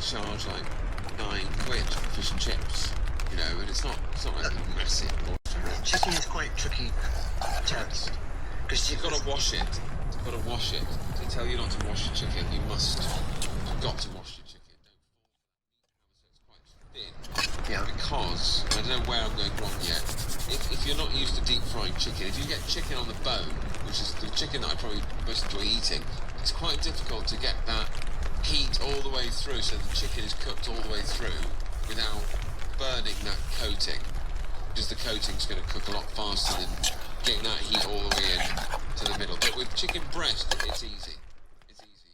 charge like £9 for fish and chips, you know, and it's not like a massive portion. Chicken is quite tricky test because You've got to wash it. You've got to wash it. They tell you not to wash your chicken. You've got to wash your chicken. Don't so it's quite thin. Yeah. Because I don't know where I'm going wrong yet. If you're not used to deep frying chicken, if you get chicken on the bone, which is the chicken that I probably most enjoy eating, it's quite difficult to get that heat all the way through, so the chicken is cooked all the way through without burning that coating, because the coating's going to cook a lot faster than getting that heat all the way in to the middle. But with chicken breast, it's easy. It's easy.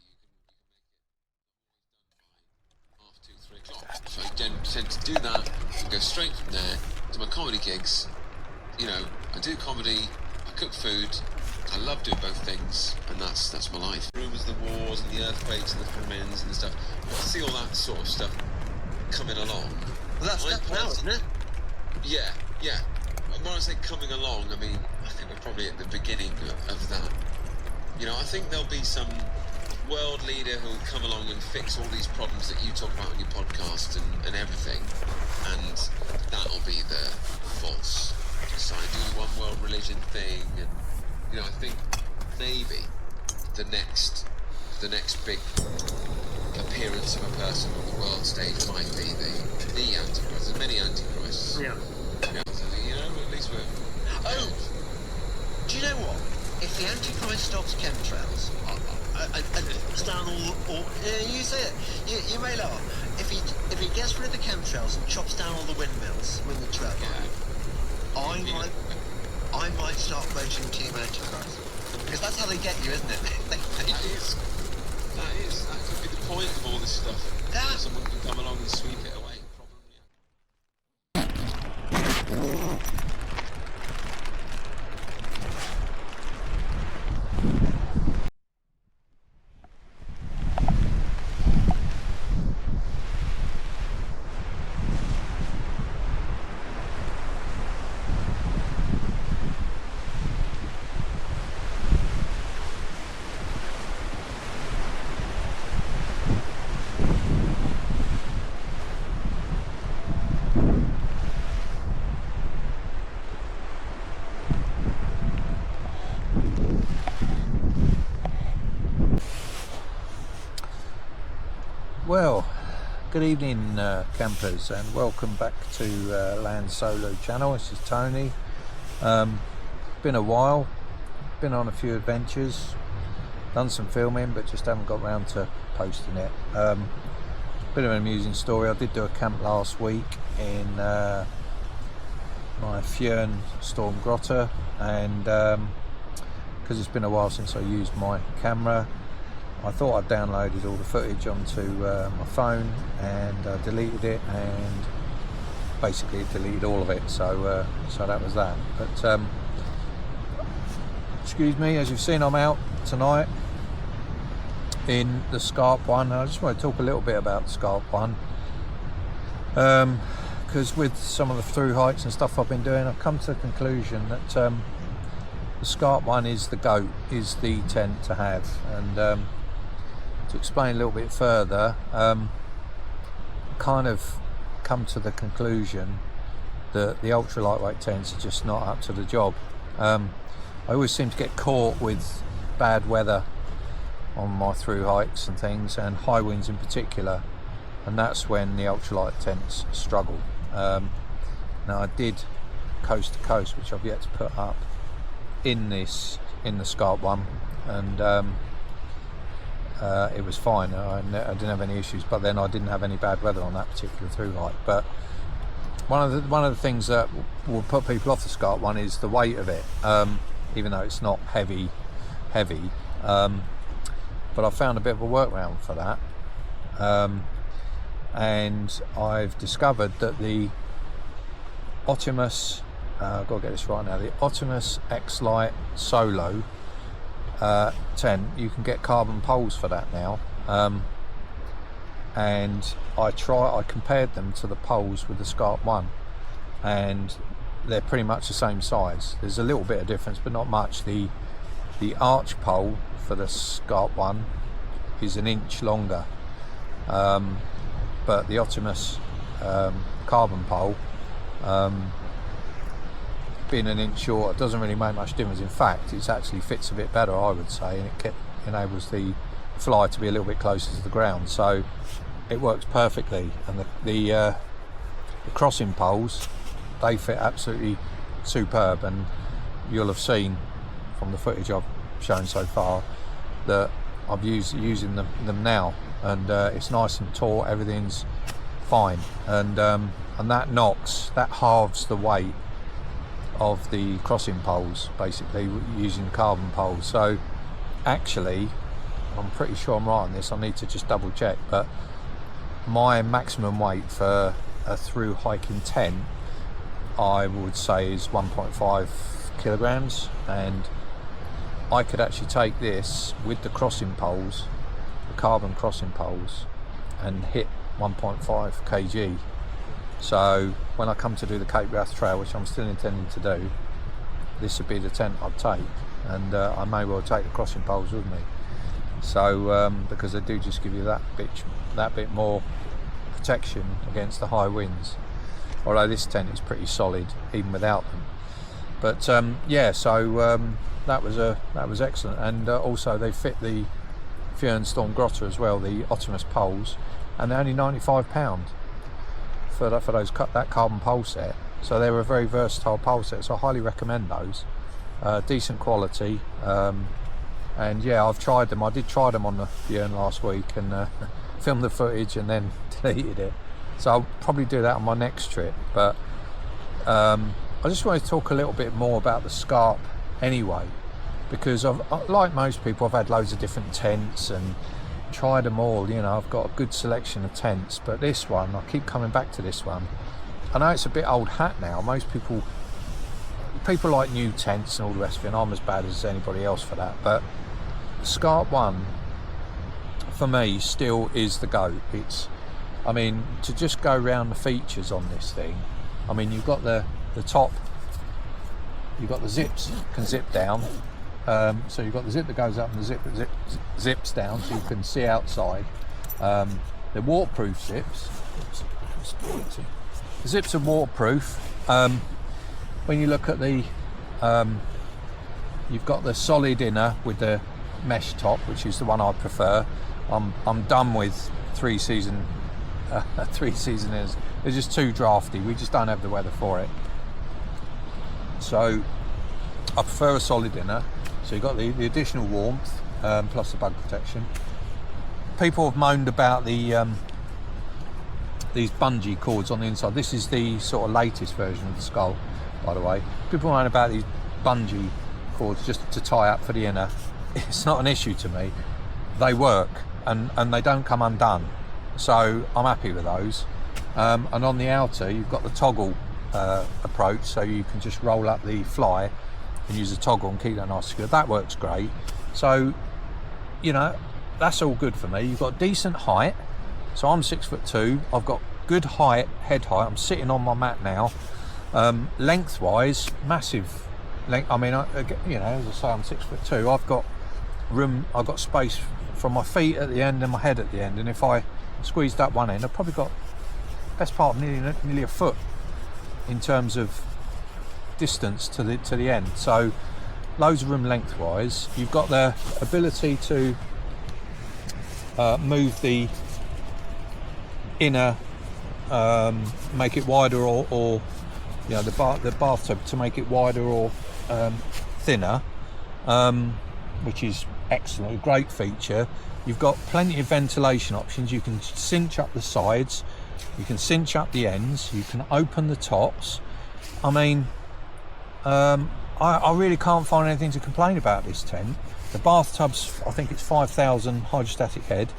You can make it by 2-3 o'clock. So I tend to do that and go straight from there to my comedy gigs. You know, I do comedy, I cook food, I love doing both things, and that's my life. The rumours, the wars, and the earthquakes, and the famines, and the stuff. I can see all that sort of stuff coming along. Well, that's now, isn't it? Yeah. And when I say coming along, I mean, I think we're probably at the beginning of that. You know, I think there'll be some world leader who'll come along and fix all these problems that you talk about on your podcast and everything, and that'll be the false society, the one world religion thing, and you know, I think maybe the next big appearance of a person on the world stage might be the Antichrist. There's many Antichrists. Yeah. You know, at least we're... Oh! Do you know what? If the Antichrist stops chemtrails, and chops down all you say it, you may laugh. If he gets rid of the chemtrails and chops down all the windmills, I might start voting Team Antichrist. Because that's how they get you, isn't it? That could be the point of all this stuff. Someone can come along and sweep it away. Well, good evening campers, and welcome back to Land Solo channel. This is Tony. Been a while, been on a few adventures, done some filming, but just haven't got around to posting it. Bit of an amusing story. I did do a camp last week in my Fjern Storm Grotto, and because it's been a while since I used my camera, I thought I'd downloaded all the footage onto my phone, and deleted it, and basically deleted all of it. So that was that. But excuse me, as you've seen, I'm out tonight in the Scarp one. I just want to talk a little bit about the Scarp one, because with some of the through hikes and stuff I've been doing, I've come to the conclusion that the Scarp one is the GOAT, is the tent to have. And to explain a little bit further, kind of come to the conclusion that the ultra lightweight tents are just not up to the job. I always seem to get caught with bad weather on my through hikes and things, and high winds in particular, and that's when the ultralight tents struggle. Now I did coast to coast, which I've yet to put up in the Scarp one, and it was fine. I didn't have any issues, but then I didn't have any bad weather on that particular through hike. But one of the things that will put people off the Scarp one is the weight of it, even though it's not heavy. But I found a bit of a workaround for that, and I've discovered that the Otimos, I've got to get this right now, the Otimos X-lite Solo tent, you can get carbon poles for that now, and I compared them to the poles with the Scarp one, and they're pretty much the same size. There's a little bit of difference, but not much. The arch pole for the Scarp one is an inch longer, but the Otimos carbon pole, being an inch shorter, doesn't really make much difference. In fact, it actually fits a bit better, I would say, and it enables the fly to be a little bit closer to the ground, so it works perfectly. And the crossing poles, they fit absolutely superb, and you'll have seen from the footage I've shown so far that I've using them now, and it's nice and taut, everything's fine, and that halves the weight of the crossing poles, basically, using carbon poles. So actually, I'm pretty sure I'm right on this, I need to just double check, but my maximum weight for a through hiking tent, I would say, is 1.5 kilograms, and I could actually take this with the crossing poles, the carbon crossing poles, and hit 1.5 kg. So when I come to do the Cape Wrath Trail, which I'm still intending to do, this would be the tent I'd take, and I may well take the crossing poles with me. So because they do just give you that bit more protection against the high winds, although this tent is pretty solid even without them. But yeah, so that was excellent, and also they fit the Fjordstorm Grotta as well, the Otimos poles, and they're only £95 for that carbon pole set. So they were a very versatile pole set, so I highly recommend those. Decent quality, and yeah, I've tried them. I did try them on the Fjord last week and filmed the footage and then deleted it, so I'll probably do that on my next trip. But I just wanted to talk a little bit more about the Scarp anyway, because like most people, I've had loads of different tents and tried them all. You know, I've got a good selection of tents, but this one, I keep coming back to this one. I know it's a bit old hat now. Most people like new tents and all the rest of it, and I'm as bad as anybody else for that, but the Scarp one for me still is the GOAT. I mean, to just go around the features on this thing, I mean, you've got the top, you've got the zips can zip down, so you've got the zip that goes up and the zip that zips down, so you can see outside. The waterproof zips. The zips are waterproof. When you look at the, you've got the solid inner with the mesh top, which is the one I prefer. I'm done with three season inners. They're just too drafty. We just don't have the weather for it. So I prefer a solid inner. So you've got the additional warmth, plus the bug protection. People have moaned about the these bungee cords on the inside. This is the sort of latest version of the Skull, by the way. People moan about these bungee cords just to tie up for the inner. It's not an issue to me. They work, and they don't come undone. So I'm happy with those. And on the outer, you've got the toggle approach, so you can just roll up the fly and use a toggle and keep that nice and secure. That works great. So, you know, that's all good for me. You've got decent height. So I'm 6'2". I've got good height, head height. I'm sitting on my mat now. Lengthwise, massive length. I mean, you know, as I say, I'm 6'2". I've got room. I've got space from my feet at the end and my head at the end. And if I squeezed up one end, I've probably got best part of nearly a foot in terms of distance to the end. So loads of room lengthwise. You've got the ability to move the inner, make it wider, or you know, the bathtub to make it wider or thinner, which is excellent, a great feature. You've got plenty of ventilation options. You can cinch up the sides, you can cinch up the ends, you can open the tops. I mean, I really can't find anything to complain about this tent. The bathtub's, I think it's 5,000 hydrostatic head.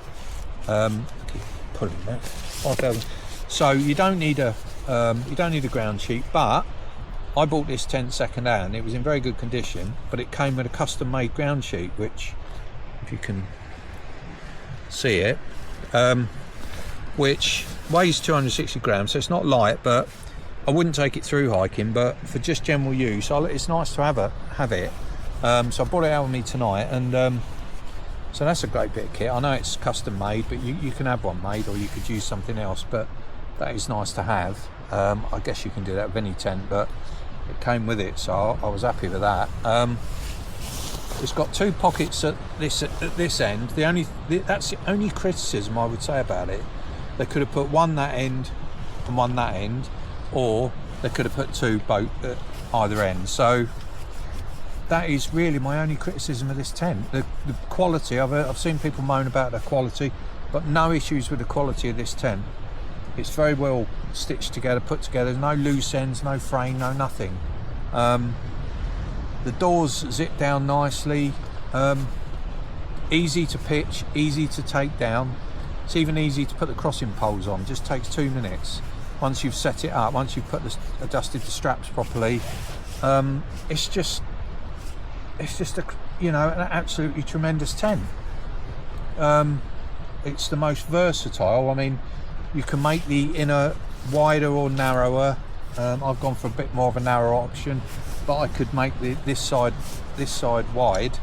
Keep pulling that. 5,000. So you don't need a ground sheet, but I bought this tent second hand. It was in very good condition, but it came with a custom made ground sheet, which, if you can see it, which weighs 260 grams, so it's not light, but I wouldn't take it through hiking, but for just general use, it's nice to have it. So I brought it out with me tonight, and So that's a great bit of kit. I know it's custom made, but you can have one made, or you could use something else, but that is nice to have. I guess you can do that with any tent, but it came with it, so I was happy with that. It's got 2 pockets at this end. That's the only criticism I would say about it. They could have put one that end and one that end, or they could have put 2 both at either end. So that is really my only criticism of this tent. The quality of it, I've seen people moan about the quality, but no issues with the quality of this tent. It's very well stitched together, put together. There's no loose ends, no frame, no nothing. The doors zip down nicely, easy to pitch, easy to take down. It's even easy to put the crossing poles on. Just takes 2 minutes. Once you've set it up, once you've adjusted the straps properly, it's just an absolutely tremendous tent. It's the most versatile. I mean, you can make the inner wider or narrower. I've gone for a bit more of a narrow option, but I could make this side wide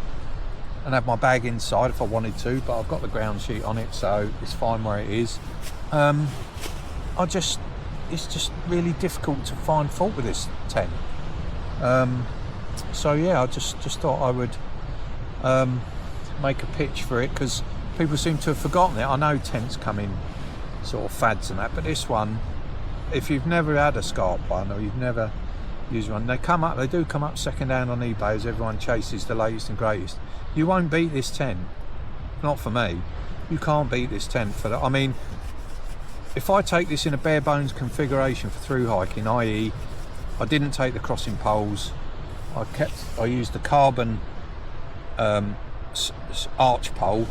and have my bag inside if I wanted to, but I've got the ground sheet on it, so it's fine where it is. It's just really difficult to find fault with this tent. So yeah, I just thought I would make a pitch for it, because people seem to have forgotten it. I know tents come in sort of fads and that, but this one, if you've never had a Scarp one, or you've never used one, they do come up second hand on eBay as everyone chases the latest and greatest. You won't beat this tent. Not for me. You can't beat this tent for that. I mean, if I take this in a bare bones configuration for through hiking, i.e. I didn't take the crossing poles, I used the carbon arch pole,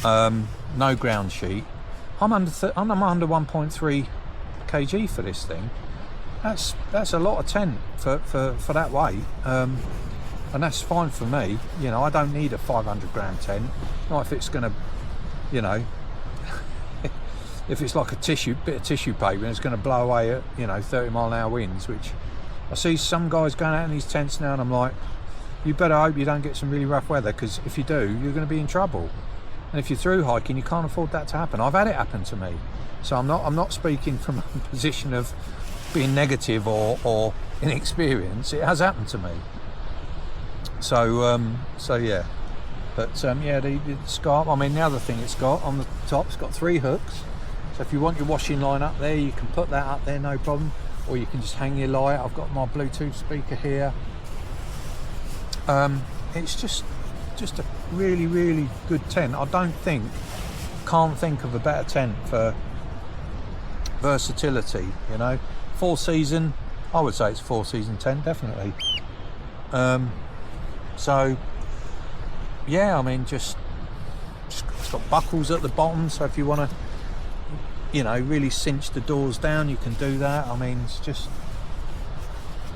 no ground sheet, I'm under 1.3 kg for this thing. That's a lot of tent for that weight, and that's fine for me. You know, I don't need a 500 gram tent. Not if it's going to, you know, if it's like a bit of tissue paper and it's going to blow away at 30-mile-an-hour winds, which I see some guys going out in these tents now, and I'm like, you better hope you don't get some really rough weather, because if you do, you're going to be in trouble. And if you're through hiking, you can't afford that to happen. I've had it happen to me, so I'm not speaking from a position of being negative or inexperienced. It has happened to me. So yeah, but yeah, the Scarp. I mean, the other thing it's got on the top, it's got 3 hooks. So if you want your washing line up there, you can put that up there, no problem. Or you can just hang your light. I've got my Bluetooth speaker here. It's just a really, really good tent. I can't think of a better tent for versatility. 4-season, I would say it's a 4-season tent, definitely. So yeah, I mean, it's got buckles at the bottom, so if you want to really cinch the doors down, you can do that. I mean, it's just,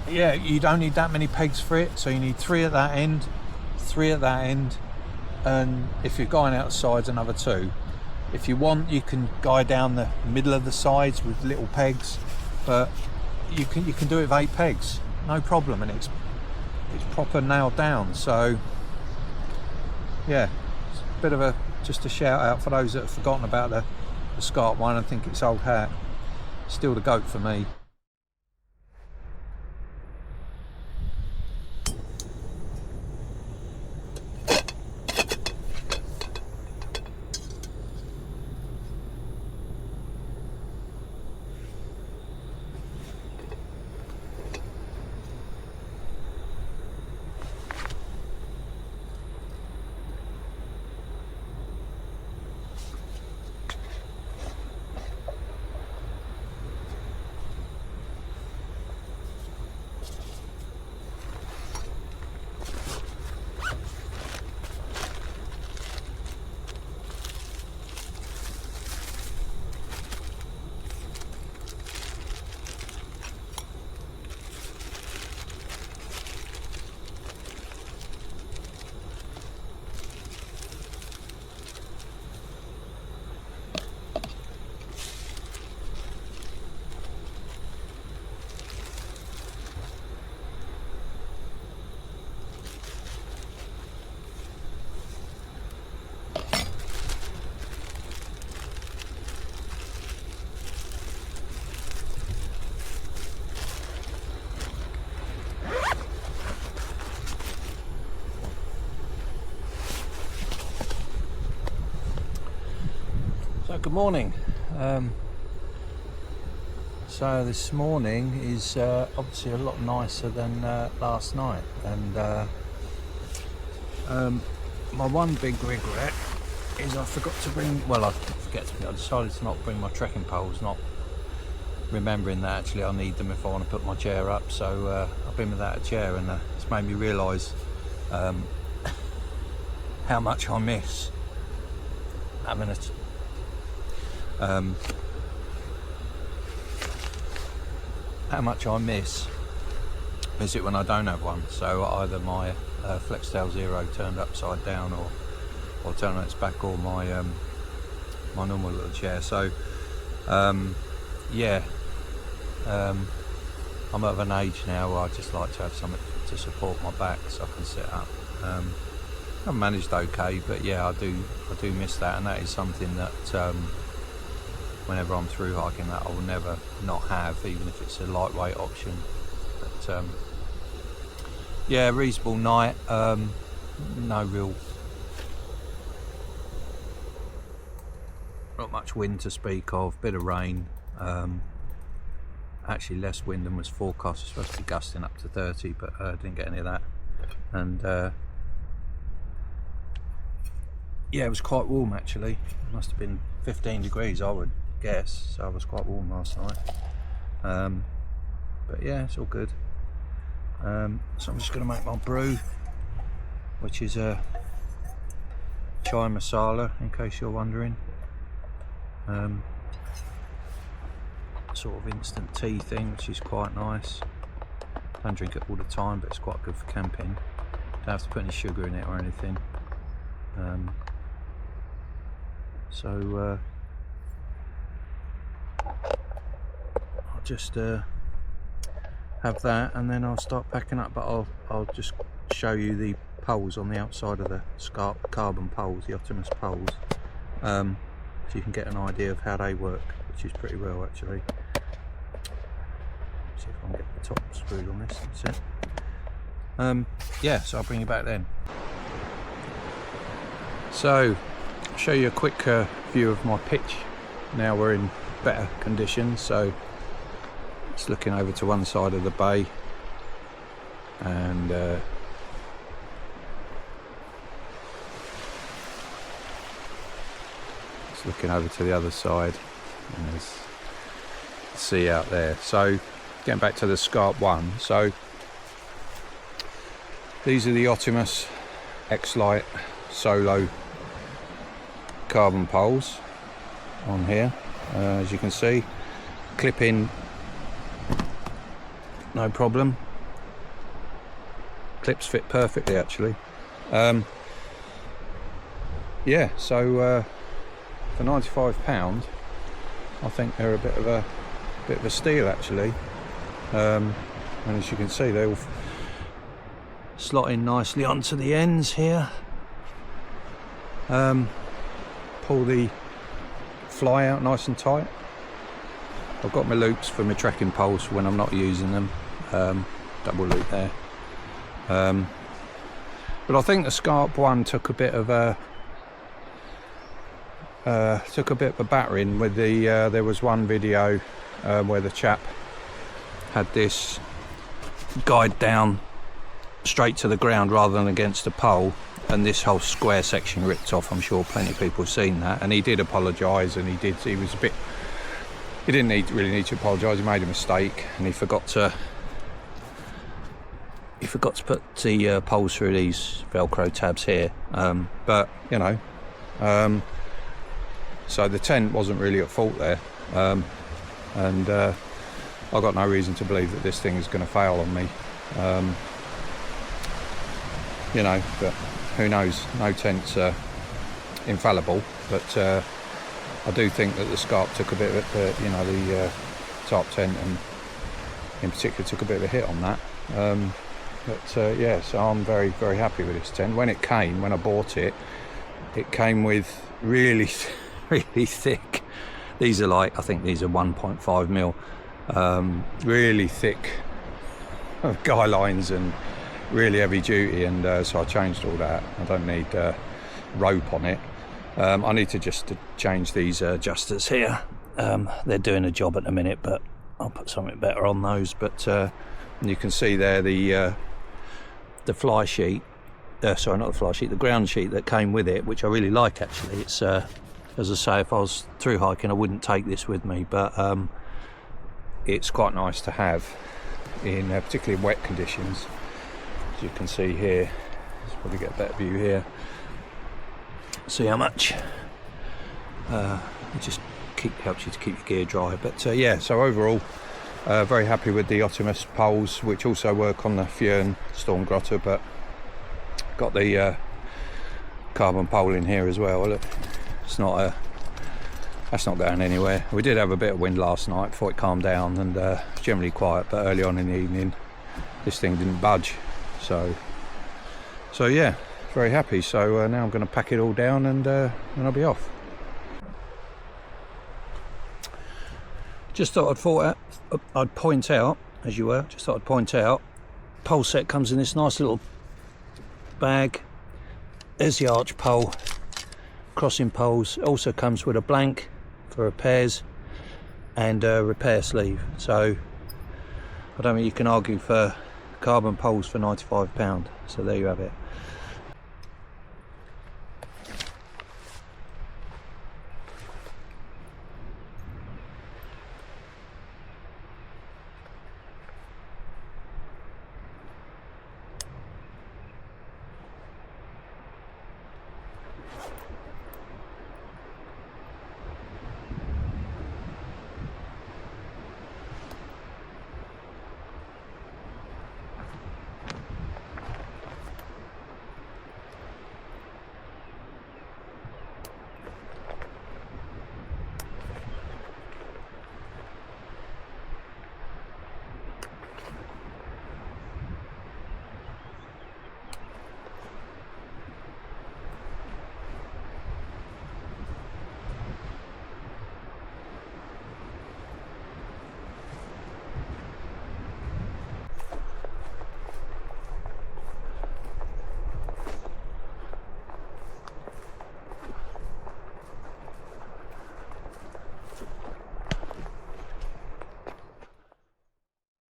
yeah, you don't need that many pegs for it, so you need 3 at that end, 3 at that end, and if you're going out the sides, another 2. If you want, you can guide down the middle of the sides with little pegs, but you can do it with 8 pegs, no problem, and it's proper nailed down. So yeah, it's a bit of just a shout out for those that have forgotten about the Scarp one and think it's old hat. Still the GOAT for me. So good morning. So this morning is obviously a lot nicer than last night, and my one big regret is I forgot to bring, well, I decided to not bring my trekking poles, not remembering that actually I need them if I want to put my chair up. So I've been without a chair, and it's made me realise how much I miss having a how much I miss it when I don't have one. So either my Flextail Zero turned upside down, or turned on its back, or my my normal little chair. So yeah, I'm of an age now where I just like to have something to support my back so I can sit up. I've managed okay, but yeah, I do miss that, and that is something that whenever I'm through hiking, that I will never not have, even if it's a lightweight option. But yeah, reasonable night. Not much wind to speak of, bit of rain, actually less wind than was forecast. It's supposed to be gusting up to 30, but didn't get any of that. And yeah, it was quite warm actually. It must have been 15 degrees, I would guess, so I was quite warm last night. But yeah, it's all good. So I'm just going to make my brew, which is a chai masala, in case you're wondering. Sort of instant tea thing, which is quite nice. Don't drink it all the time, but it's quite good for camping. Don't have to put any sugar in it or anything. So I'll just have that, and then I'll start packing up. But I'll just show you the poles on the outside of the Scarp carbon poles, the Otimos poles, so you can get an idea of how they work, which is pretty well actually. See if I can get the top screwed on this. That's it. Yeah, so I'll bring you back then. So I'll show you a quick view of my pitch. Now we're in better conditions, so it's looking over to one side of the bay, and it's looking over to the other side, and there's the sea out there. So getting back to the Scarp one, so these are the Otimos X-lite Solo carbon poles on here. As you can see, clip in no problem, clips fit perfectly actually. Yeah, so for £95 I think they're a bit of a steal actually. And as you can see, they all slot in nicely onto the ends here. Pull the fly out nice and tight. I've got my loops for my trekking poles for when I'm not using them. Double loop there. But I think the Scarp one took a bit of a battering with the there was one video where the chap had this guide down straight to the ground rather than against a pole, and this whole square section ripped off. I'm sure plenty of people have seen that, and he did apologise, and he didn't really need to apologise. He made a mistake, and he forgot to put the poles through these Velcro tabs here. But you know, so the tent wasn't really at fault there, and I've got no reason to believe that this thing is going to fail on me. You know, but who knows? No tent's infallible, but I do think that the Scarp took a bit of the Tarptent, and in particular, took a bit of a hit on that. But yeah, so I'm very, very happy with this tent. When I bought it, it came with really, really thick. These are I think these are 1.5 mil, really thick guy lines and really heavy duty, and so I changed all that. I don't need rope on it. I need to just change these adjusters here. They're doing a job at the minute, but I'll put something better on those. But you can see there the fly sheet, sorry, not the fly sheet, the ground sheet that came with it, which I really like actually. It's as I say, if I was through hiking I wouldn't take this with me, but it's quite nice to have in particularly wet conditions. As you can see here, let's probably get a better view here. See how much it just helps you to keep your gear dry. But yeah, so overall very happy with the Otimos poles, which also work on the Fjern Storm Grotter, but got the carbon pole in here as well. Look, it's not that's not going anywhere. We did have a bit of wind last night before it calmed down, and it's generally quiet, but early on in the evening this thing didn't budge. So yeah, very happy. So now I'm going to pack it all down and I'll be off. Just thought I'd point out, as you were, just thought I'd point out, pole set comes in this nice little bag. There's the arch pole, crossing poles. It also comes with a blank for repairs and a repair sleeve. So I don't think you can argue for carbon poles for £95. So there you have it.